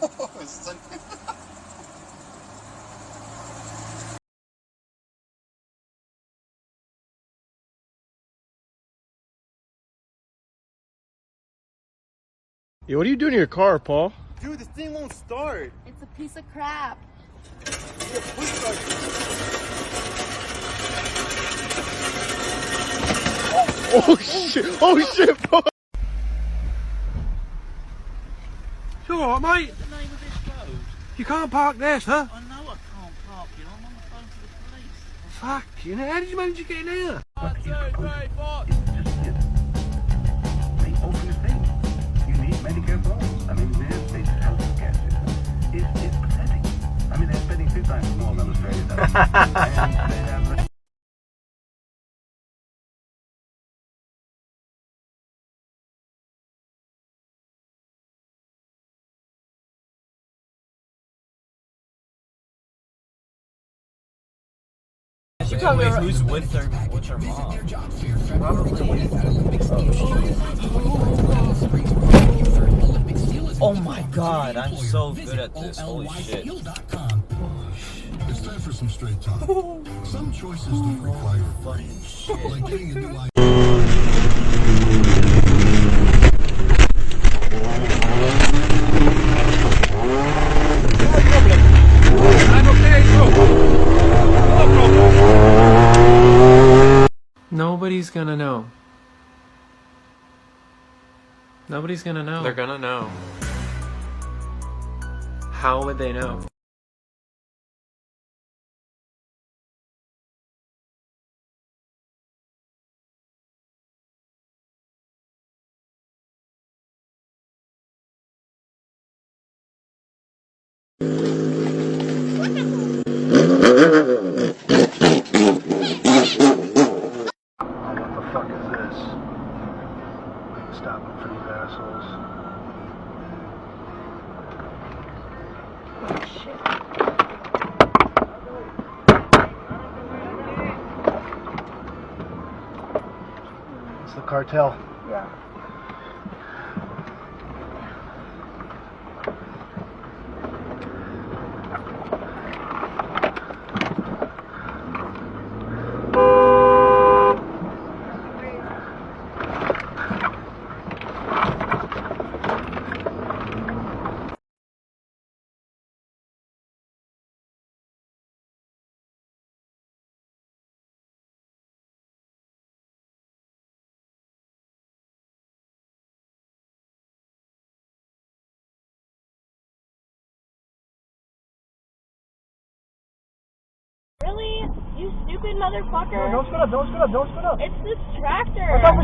Yo, what are you doing in your car, Paul? Dude, this thing won't start. It's a piece of crap. Oh shit! Oh shit, Paul! You alright, mate? What's the name of this road? You can't park there, sir. I know I can't park here. I'm on the phone to the police. Fuck, you know, how did you manage to get in here? 1, 2, 3, 4. The obvious thing. You need Medicare for all. I mean, this healthcare system is pathetic. I mean, they're spending 2 times more than Australia does. And they have Who's with her? What's her mom? Oh my god, I'm so good at this. Holy shit. It's time for some straight talk. Some choices don't require fucking shit. Like getting a new life. Nobody's gonna know. Nobody's gonna know. They're gonna know. How would they know? What the fuck is this? Stopping for these assholes. Oh, shit. It's the cartel. Yeah. Really? You stupid motherfucker. Don't spin up, don't spin up, don't spin up. It's this tractor. Stop.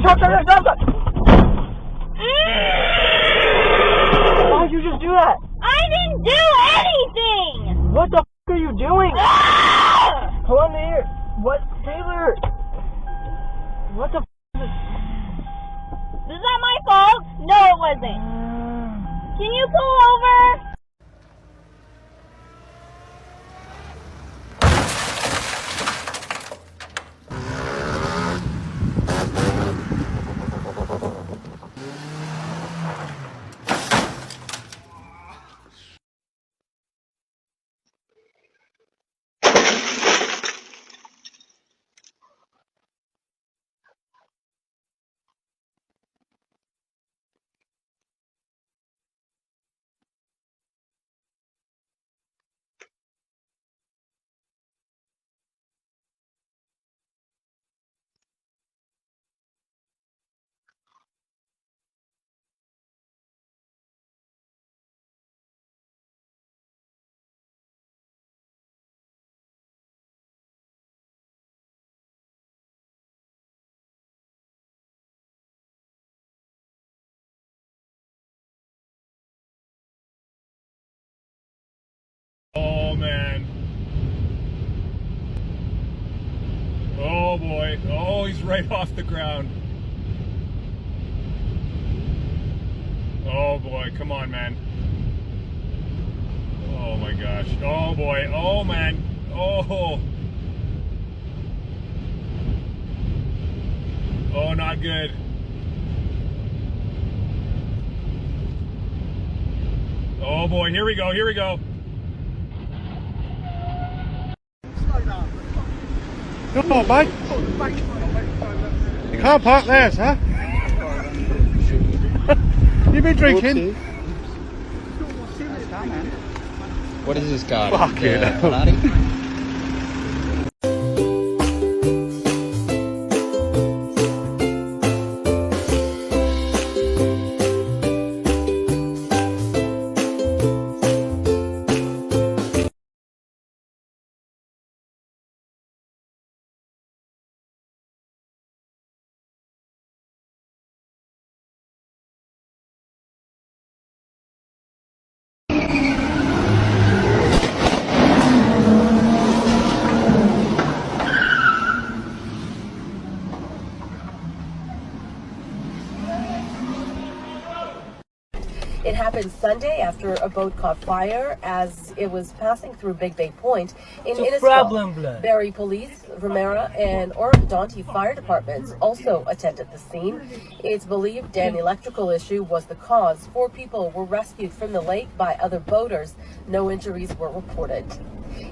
Why did you just do that? I didn't do anything! What the f are you doing? Ah! Hold on here. What? Taylor! What the f is this? Is that my fault? No, it wasn't. Can you pull over? Oh man. Oh boy. Oh, he's right off the ground. Oh boy, come on, man. Oh my gosh. Oh boy. Oh man. Oh. Oh, not good. Oh boy, here we go, here we go. Come on, mate. You can't park there, sir. You been drinking? What is this car? Fuck it. Ferrari? It happened Sunday after a boat caught fire as it was passing through Big Bay Point in Innisfail. Barrie Police, Ramera, and Orondonti Fire Departments also attended the scene. It's believed an electrical issue was the cause. 4 people were rescued from the lake by other boaters. No injuries were reported.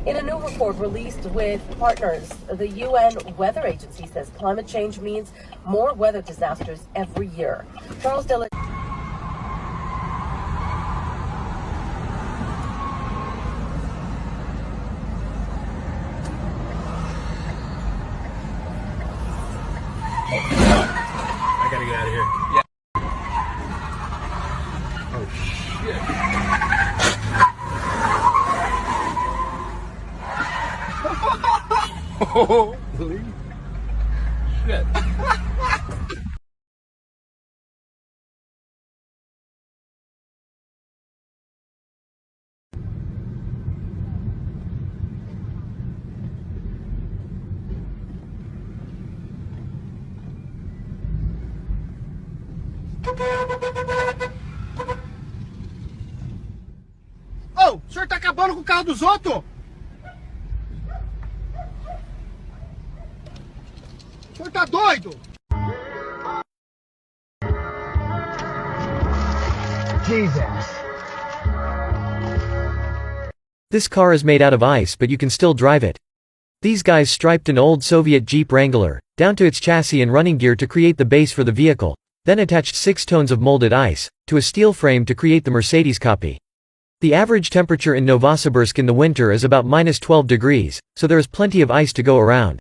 In a new report released with partners, the UN Weather Agency says climate change means more weather disasters every year. Charles Dillon. I gotta get out of here. Yeah. Oh, shit. Holy shit. Ô, o senhor tá acabando com o carro dos outros? O senhor tá doido? Jesus. This car is made out of ice, but you can still drive it. These guys striped an old Soviet Jeep Wrangler, down to its chassis and running gear to create the base for the vehicle, then attached 6 tons of molded ice to a steel frame to create the Mercedes copy. The average temperature in Novosibirsk in the winter is about -12 degrees, so there is plenty of ice to go around.